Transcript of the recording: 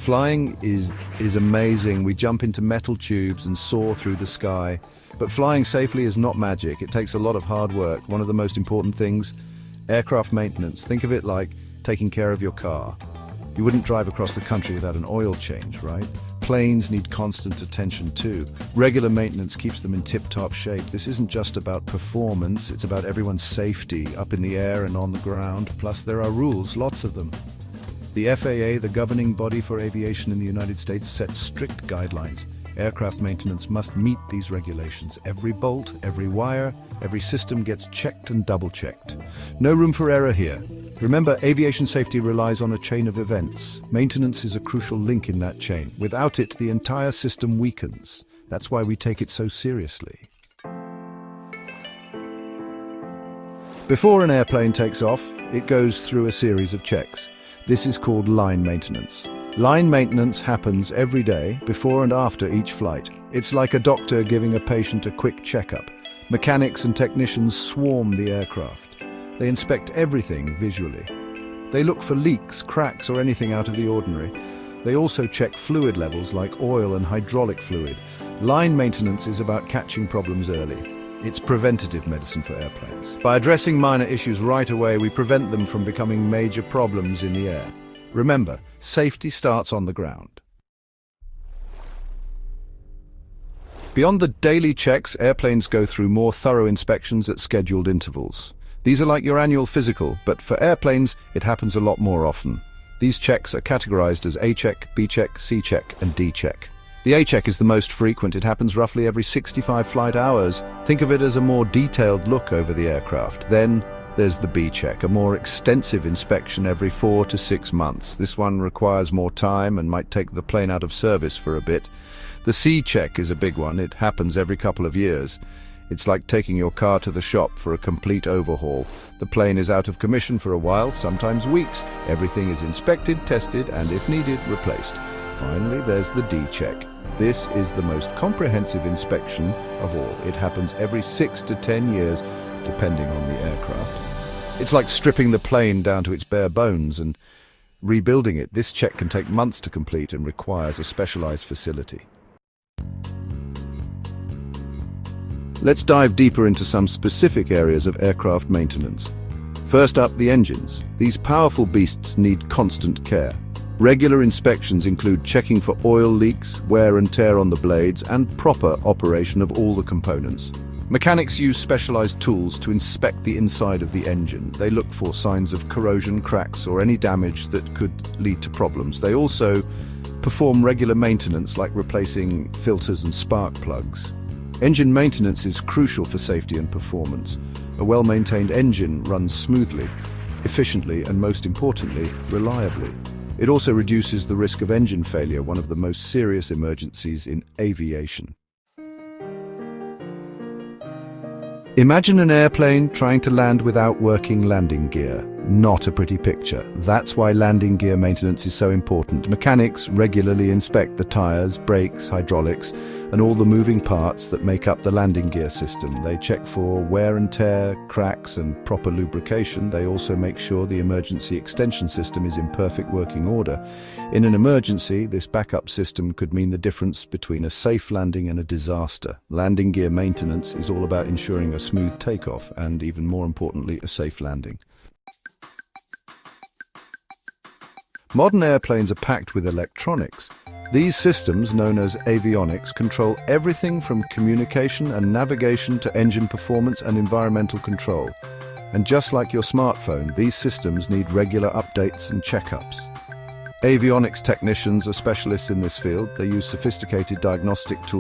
Flying is amazing. We jump into metal tubes and soar through the sky. But flying safely is not magic. It takes a lot of hard work. One of the most important things, aircraft maintenance. Think of it like taking care of your car. You wouldn't drive across the country without an oil change, right? Planes need constant attention too. Regular maintenance keeps them in tip-top shape. This isn't just about performance, it's about everyone's safety, up in the air and on the ground. Plus there are rules, lots of them. The FAA, the governing body for aviation in the United States, sets strict guidelines. Aircraft maintenance must meet these regulations. Every bolt, every wire, every system gets checked and double-checked. No room for error here. Remember, aviation safety relies on a chain of events. Maintenance is a crucial link in that chain. Without it, the entire system weakens. That's why we take it so seriously. Before an airplane takes off, it goes through a series of checks. This is called line maintenance. Line maintenance happens every day, before and after each flight. It's like a doctor giving a patient a quick checkup. Mechanics and technicians swarm the aircraft. They inspect everything visually. They look for leaks, cracks, or anything out of the ordinary. They also check fluid levels like oil and hydraulic fluid. Line maintenance is about catching problems early. It's preventative medicine for airplanes. By addressing minor issues right away, we prevent them from becoming major problems in the air. Remember, safety starts on the ground. Beyond the daily checks, airplanes go through more thorough inspections at scheduled intervals. These are like your annual physical, but for airplanes, it happens a lot more often. These checks are categorized as A check, B check, C check, and D check. The A check is the most frequent. It happens roughly every 65 flight hours. Think of it as a more detailed look over the aircraft. Then there's the B check, a more extensive inspection every 4 to 6 months. This one requires more time and might take the plane out of service for a bit. The C check is a big one. It happens every couple of years. It's like taking your car to the shop for a complete overhaul. The plane is out of commission for a while, sometimes weeks. Everything is inspected, tested, and if needed, replaced. Finally, there's the D check. This is the most comprehensive inspection of all. It happens every 6 to 10 years, depending on the aircraft. It's like stripping the plane down to its bare bones and rebuilding it. This check can take months to complete and requires a specialized facility. Let's dive deeper into some specific areas of aircraft maintenance. First up, the engines. These powerful beasts need constant care. Regular inspections include checking for oil leaks, wear and tear on the blades, and proper operation of all the components. Mechanics use specialized tools to inspect the inside of the engine. They look for signs of corrosion, cracks, or any damage that could lead to problems. They also perform regular maintenance like replacing filters and spark plugs. Engine maintenance is crucial for safety and performance. A well-maintained engine runs smoothly, efficiently, and most importantly, reliably. It also reduces the risk of engine failure, one of the most serious emergencies in aviation. Imagine an airplane trying to land without working landing gear. Not a pretty picture. That's why landing gear maintenance is so important. Mechanics regularly inspect the tires, brakes, hydraulics, and all the moving parts that make up the landing gear system. They check for wear and tear, cracks, and proper lubrication. They also make sure the emergency extension system is in perfect working order. In an emergency, this backup system could mean the difference between a safe landing and a disaster. Landing gear maintenance is all about ensuring a smooth takeoff and, even more importantly, a safe landing. Modern airplanes are packed with electronics. These systems, known as avionics, control everything from communication and navigation to engine performance and environmental control. And just like your smartphone, these systems need regular updates and checkups. Avionics technicians are specialists in this field. They use sophisticated diagnostic tools